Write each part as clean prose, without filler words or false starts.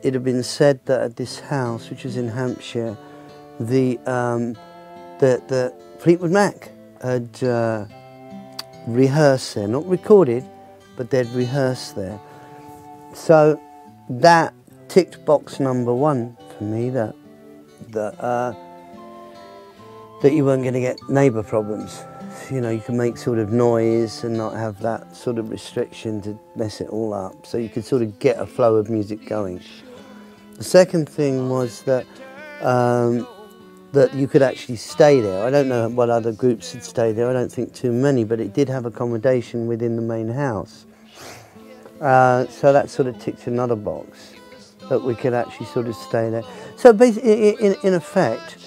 It had been said that at this house, which is in Hampshire, the Fleetwood Mac had rehearsed there, not recorded, but they'd rehearsed there. So that ticked box number one for me, that you weren't going to get neighbour problems. You know, you can make sort of noise and not have that sort of restriction to mess it all up. So you could sort of get a flow of music going. The second thing was that that you could actually stay there. I don't know what other groups had stayed there. I don't think too many, but it did have accommodation within the main house. So that sort of ticked another box, that we could actually sort of stay there. So basically, in effect,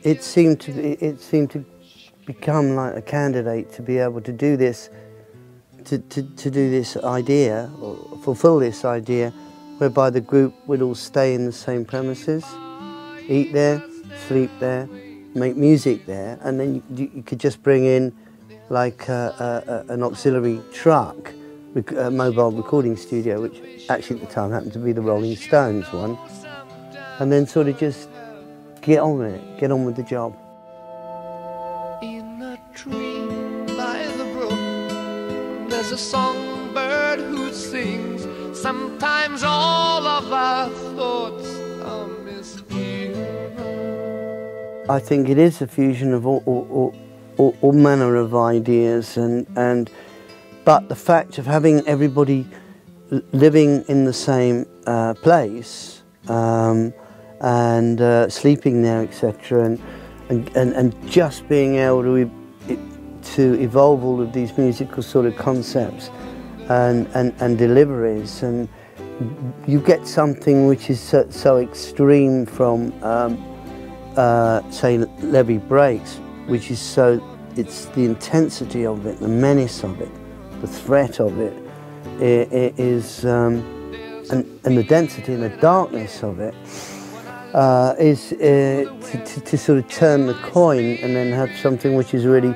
it seemed to become like a candidate to be able to do this, to do this idea, or fulfill this idea, whereby the group would all stay in the same premises, eat there, sleep there, make music there, and then you could just bring in like an auxiliary truck, a mobile recording studio, which actually at the time happened to be the Rolling Stones one, and then sort of just get on with it, get on with the job. In a tree by the brook, there's a songbird who sings. Sometimes all of our thoughts are misgiven. I think it is a fusion of all manner of ideas, but the fact of having everybody living in the same place and sleeping there, etc., and just being able to evolve all of these musical sort of concepts and deliveries, and you get something which is so extreme from say Levy Breaks, which is it's the intensity of it, the menace of it, the threat of it, is and the density and the darkness of it is to sort of turn the coin and then have something which is really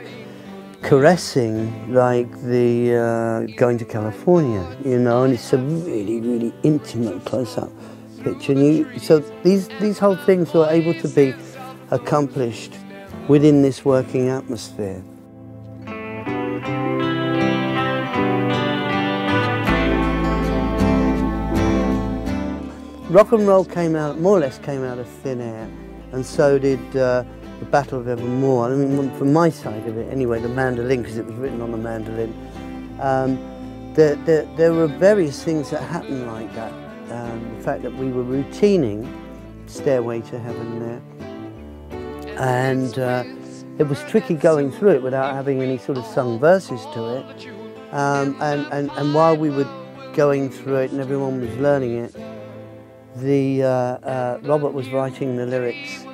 caressing, like the Going to California, you know, and it's a really, really intimate close-up picture. And so these whole things were able to be accomplished within this working atmosphere. Rock and roll more or less came out of thin air, and so did the Battle of Evermore. I mean, from my side of it anyway, the mandolin, because it was written on the mandolin. There were various things that happened like that. The fact that we were routining Stairway to Heaven there, and it was tricky going through it without having any sort of sung verses to it. And while we were going through it and everyone was learning it, Robert was writing the lyrics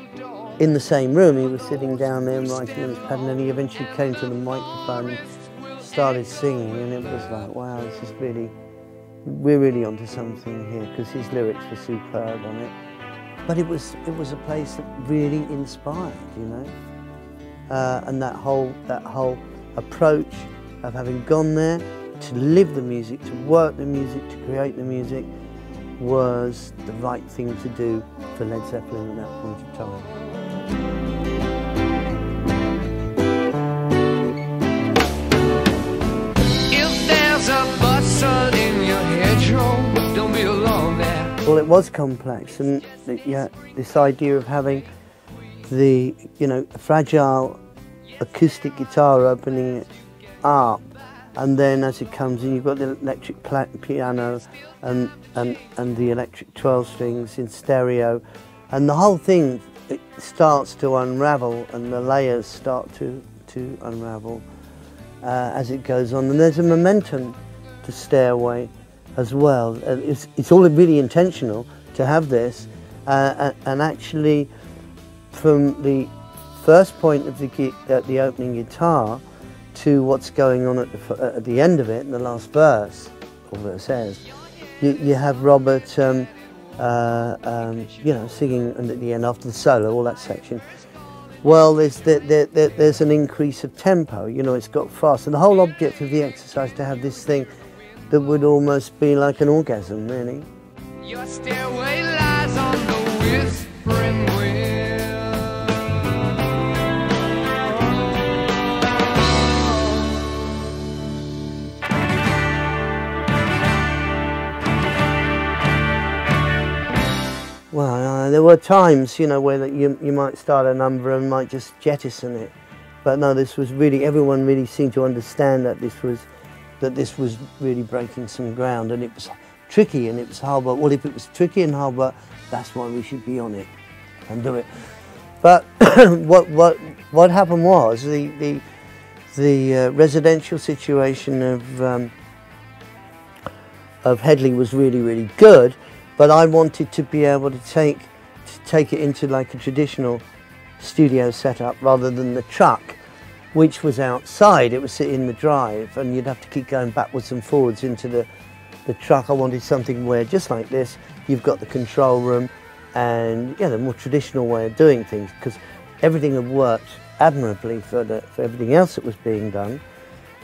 in the same room. He was sitting down there and writing on his pad, and then he eventually came to the microphone and started singing, and it was like, wow, this is really, we're really onto something here, because his lyrics were superb on it. But it was a place that really inspired, you know, and that whole approach of having gone there to live the music, to work the music, to create the music, was the right thing to do for Led Zeppelin at that point of time. If there's a bustle in your hedgerow, don't be alone there. Well, it was complex, and yeah, this idea of having the, you know, fragile acoustic guitar opening it up, and then as it comes in, you've got the electric piano and the electric 12 strings in stereo, and the whole thing, it starts to unravel, and the layers start to unravel as it goes on. And there's a momentum to Stairway as well. It's all really intentional to have this, and actually from the first point of the opening guitar to what's going on at the end of it, in the last verse, or verses, you have Robert you know, singing at the end after the solo, all that section. Well, there's an increase of tempo, you know, it's got fast, and the whole object of the exercise to have this thing that would almost be like an orgasm, really. Your stairway lies on the whispering wind. Well, there were times, you know, where you might start a number and might just jettison it, but no, this was really, everyone really seemed to understand that this was really breaking some ground, and it was tricky and it was hard. But well, if it was tricky and hard, but that's why we should be on it and do it. But what happened was the residential situation of Headley was really good. But I wanted to be able to take it into like a traditional studio setup rather than the truck, which was outside. It was sitting in the drive, and you'd have to keep going backwards and forwards into the truck. I wanted something where, just like this, you've got the control room and, yeah, the more traditional way of doing things, because everything had worked admirably for everything else that was being done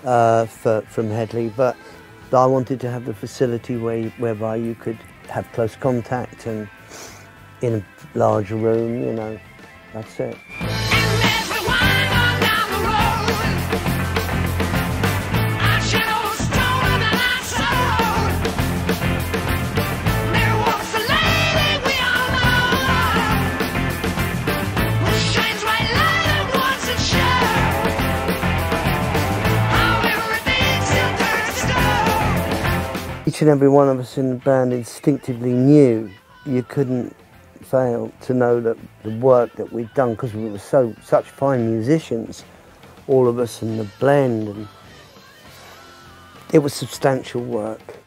from Headley. But I wanted to have the facility whereby you could have close contact and in a larger room, you know, that's it. Each and every one of us in the band instinctively knew you couldn't fail to know that the work that we'd done, because we were such fine musicians, all of us, in the blend, and it was substantial work.